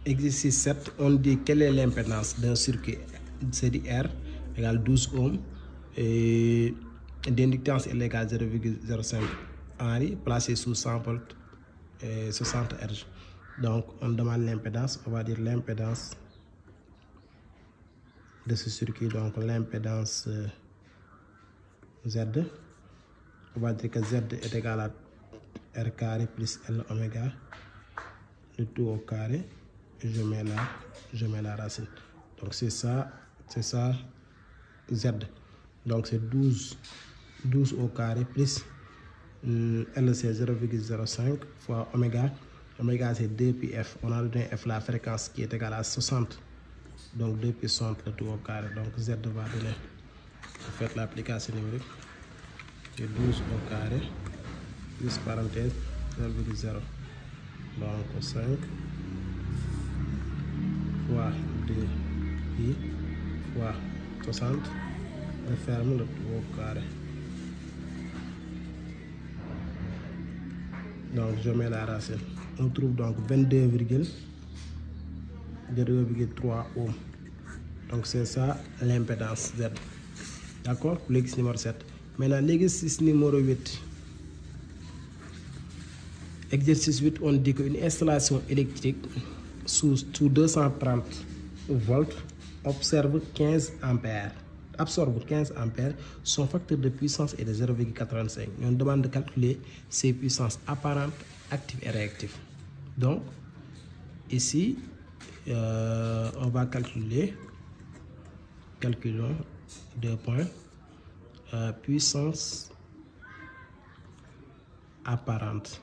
Exercice 7, on dit quelle est l'impédance d'un circuit. C'est dit R égale 12 ohms et d'inductance est égale 0,05 Henry placé sous 100 volts et 60 Hz. Donc on demande l'impédance, on va dire l'impédance de ce circuit, donc l'impédance Z. On va dire que Z est égal à R carré plus L oméga, le tout au carré. Je mets la racine. Donc c'est ça Z. Donc c'est 12 au carré plus L c'est 0,05 fois oméga. Oméga c'est 2 pi F. On a donné F la fréquence qui est égale à 60. Donc 2 pi 60 le tout au carré. Donc Z va donner, vous faites l'application numérique, c'est 12 au carré plus parenthèse 0,0. Donc 5 fois 2 pi fois 60, je ferme le tout au carré. Donc je mets la racine. On trouve donc 22,3 ohms. Donc c'est ça l'impédance Z. D'accord? L'exercice numéro 7. Maintenant l'exercice numéro 8. Exercice 8, on dit qu'une installation électrique sous 230 volts absorbe 15 ampères. Son facteur de puissance est de 0,85. On demande de calculer ses puissances apparentes, actives et réactives. Donc, ici, on va calculons 2 points, puissance apparente.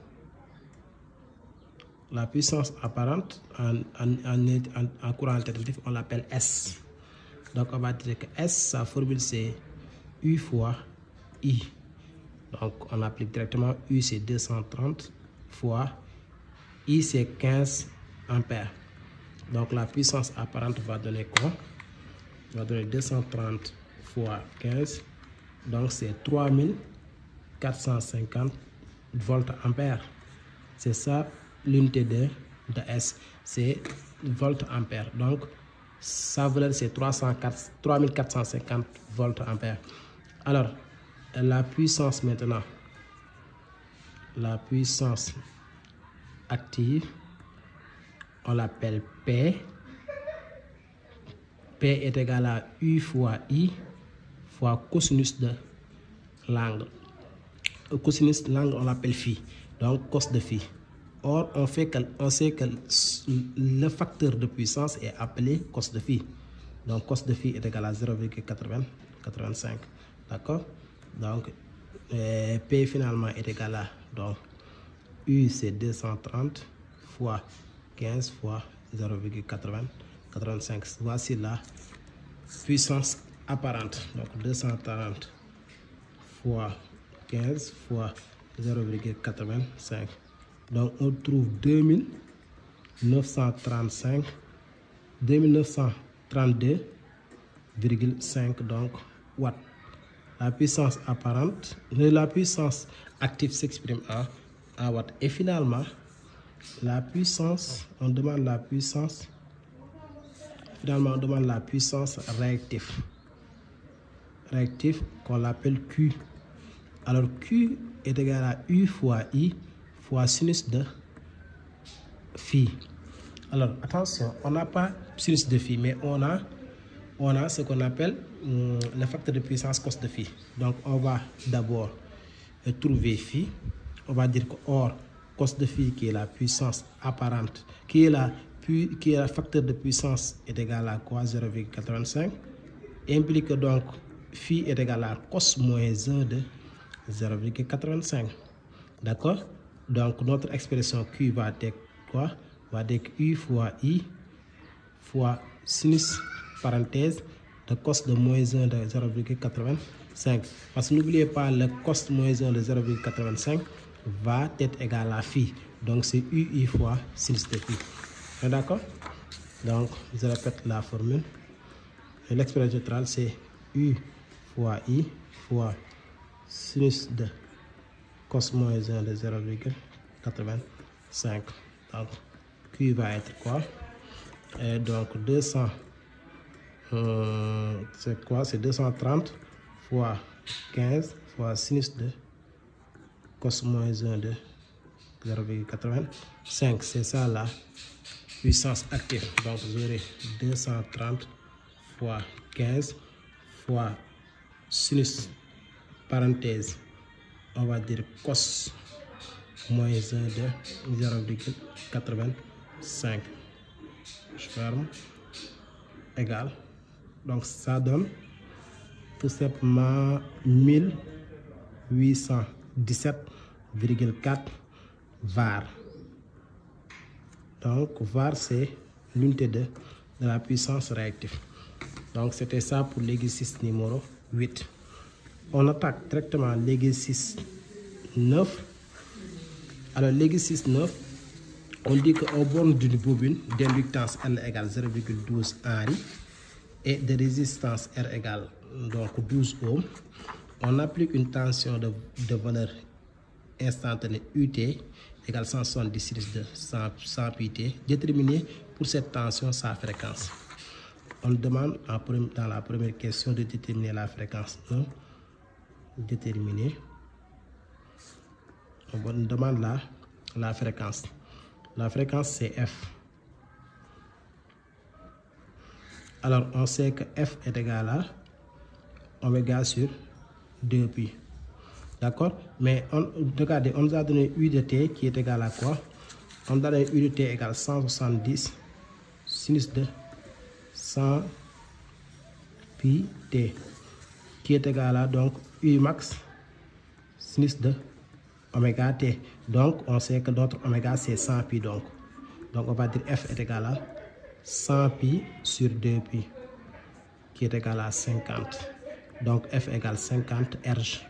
La puissance apparente en courant alternatif, on l'appelle S. Donc on va dire que S, sa formule c'est U fois I. Donc on applique directement U c'est 230 fois I c'est 15 ampères. Donc la puissance apparente va donner quoi? Va donner 230 fois 15. Donc c'est 3450 volts ampères. C'est ça l'unité de S, c'est volts ampères. Donc sa valeur c'est 3450 volts ampères. Alors la puissance maintenant, la puissance active, on l'appelle P. P est égal à U fois I fois cosinus de l'angle. Cosinus de l'angle on l'appelle phi, donc cos de phi. Or, on sait que le facteur de puissance est appelé cos de phi. Donc, cos de phi est égal à 0,85. D'accord? Donc, P finalement est égal à, donc, U c'est 230 fois 15 fois 0,85. Voici la puissance apparente. Donc, 230 fois 15 fois 0,85. Donc on trouve 2932,5 donc watts. La puissance apparente, la puissance active s'exprime en watts. Et finalement, la puissance, on demande la puissance réactive. Réactive qu'on l'appelle Q. Alors Q est égal à U fois I fois sinus de phi. Alors attention, on n'a pas sinus de phi, mais on a ce qu'on appelle le facteur de puissance cos de phi. Donc on va d'abord trouver phi. On va dire que or cos de phi qui est la puissance apparente, qui est le facteur de puissance est égal à quoi? 0,85. Implique donc phi est égal à cos moins 1 de 0,85. D'accord? Donc notre expression Q va être quoi? Va être U fois I fois sinus parenthèse de cos de moins 1 de 0,85. Parce que n'oubliez pas, le cos de moins 1 de 0,85 va être égal à phi. Donc c'est UI fois sinus de phi. D'accord? Donc je répète la formule. L'expression générale c'est U fois I fois sinus de cos moins 1 de 0,85. Donc Q va être quoi? Et donc 200, c'est quoi? C'est 230 fois 15 fois sinus de cos moins 1 de 0,85. C'est ça la puissance active. Donc j'aurai 230 fois 15 fois sinus, parenthèse, on va dire cos moins 1 de 0,85. Je ferme, égal. Donc ça donne tout simplement 1817,4 var. Donc var, c'est l'unité de la puissance réactive. Donc c'était ça pour l'exercice numéro 8. On attaque directement l'exercice 9. Alors l'exercice 9, on dit qu'au borne d'une bobine d'inductance L égale 0,12 Henry et de résistance R égale donc 12 ohms, on applique une tension de valeur instantanée UT égale 170 sinus de 100 pt. Déterminer pour cette tension sa fréquence. On demande dans la première question de déterminer la fréquence. Donc, déterminer. On demande la fréquence. La fréquence, c'est F. Alors, on sait que F est égal à oméga sur 2pi. D'accord? Mais regardez, on nous a donné U de T qui est égal à quoi? On nous a donné U de T égale 170 sinus de 100 pi T qui est égal à donc U max sinus de oméga T. Donc, on sait que notre oméga c'est 100 pi. Donc on va dire F est égal à 100 pi sur 2pi qui est égal à 50. Donc F égale 50 Rg.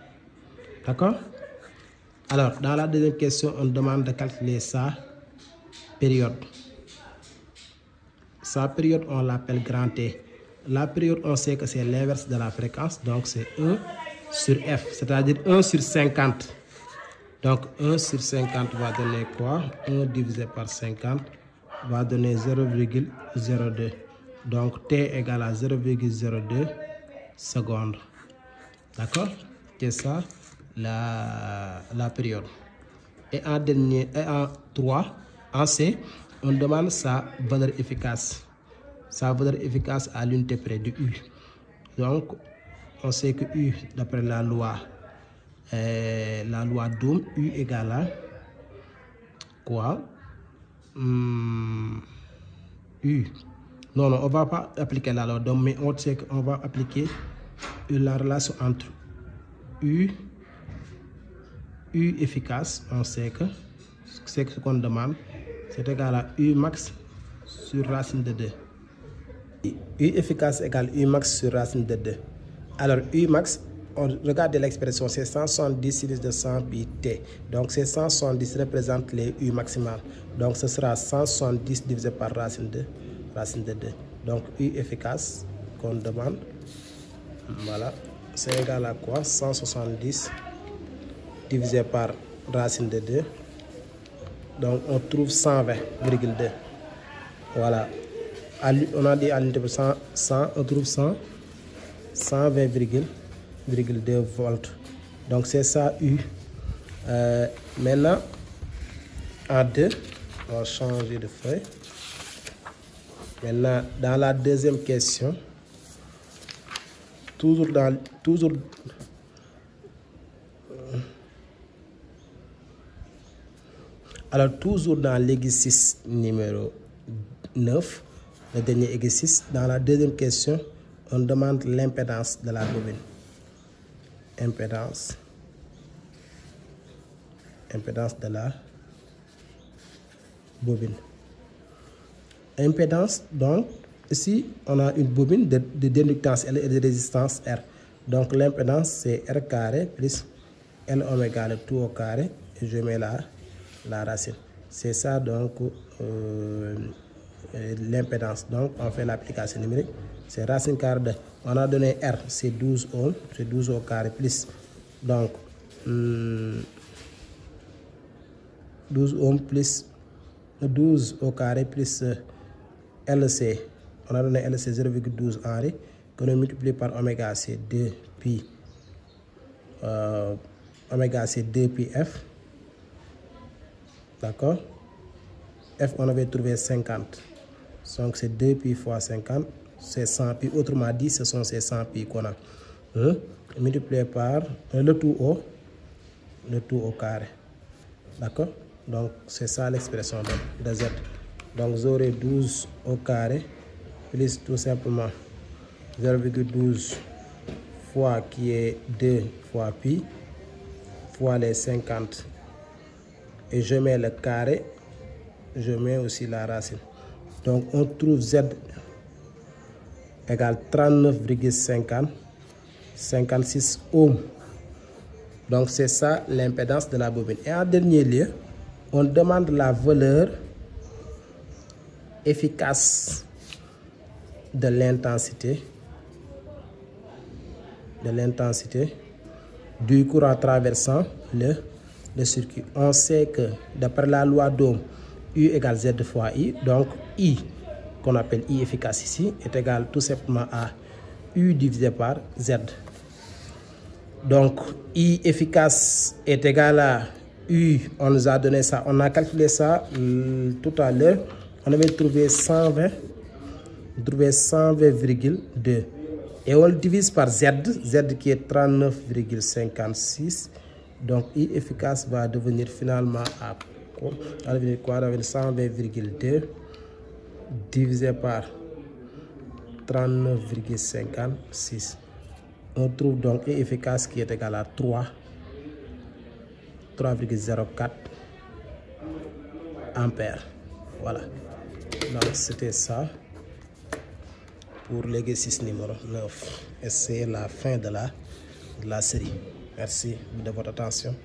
D'accord? Alors, dans la deuxième question, on demande de calculer sa période. Sa période, on l'appelle grand T. La période, on sait que c'est l'inverse de la fréquence. Donc, c'est 1 sur F, c'est-à-dire 1 sur 50. Donc, 1 sur 50 va donner quoi? 1 divisé par 50 va donner 0,02. Donc, T égale à 0,02 secondes. D'accord? C'est ça la période. Et en 3, en C, on demande sa valeur efficace. Sa valeur efficace à l'unité près de U. Donc, on sait que U, d'après la loi d'Ohm, U égale à quoi? U. Non, on ne va pas appliquer la loi d'Ohm, mais on sait qu'on va appliquer la relation entre U efficace. On sait que c'est ce qu'on demande, c'est égal à U max sur racine de 2. U efficace égale U max sur racine de 2. Alors U max, on regarde l'expression, c'est 170 sinus de 100 pi T. Donc ces 170 représentent les U maximales. Donc ce sera 170 divisé par racine de 2. Donc U efficace qu'on demande, voilà, c'est égal à quoi? 170 divisé par racine de 2. Donc on trouve 120,2. Voilà. On a dit à l'unité 100, on trouve 120,2 volts. Donc c'est ça U. Maintenant, en 2, on va changer de feuille. Maintenant, dans la deuxième question, toujours dans l'exercice numéro 9, le dernier exercice, dans la deuxième question, on demande l'impédance de la bobine. Impédance de la bobine. Impédance, donc, ici, on a une bobine d'inductance L et de résistance R. Donc, l'impédance, c'est R carré plus L oméga le tout au carré. Et je mets la racine. C'est ça, donc, l'impédance. Donc, on fait l'application numérique. C'est racine carré de... On a donné R, c'est 12 ohms. C'est 12 au carré plus... Donc, 12 ohms plus... 12 au carré plus LC, on a donné LC 0,12 Henri, que l'on multiplie par oméga, c'est 2 pi. Oméga, c'est 2 pi F. D'accord? F, on avait trouvé 50. Donc, c'est 2 pi fois 50. C'est 100 pi. Autrement dit, ce sont ces 100 pi qu'on a. Multiplié par le tout au carré. D'accord? Donc, c'est ça l'expression de Z. Donc, j'aurai 12 au carré plus tout simplement 0,12 fois qui est 2 fois pi fois les 50. Et je mets le carré, je mets aussi la racine. Donc, on trouve Z égale 39,56 ohms. Donc, c'est ça l'impédance de la bobine. Et en dernier lieu, on demande la valeur efficace de l'intensité du courant traversant le circuit. On sait que d'après la loi d'Ohm, U égale Z fois I. Donc, I, qu'on appelle I efficace ici, est égal tout simplement à U divisé par Z. Donc, I efficace est égal à U, on nous a donné ça, on a calculé ça tout à l'heure, on avait trouvé 120,2. Et on le divise par Z qui est 39,56. Donc, I efficace va devenir finalement à quoi? Va devenir quoi? Va devenir 120,2 divisé par 39,56. On trouve donc I efficace qui est égal à 3,04 ampères. Voilà. Donc, c'était ça pour l'exercice numéro 9. Et c'est la fin de la série. Merci de votre attention.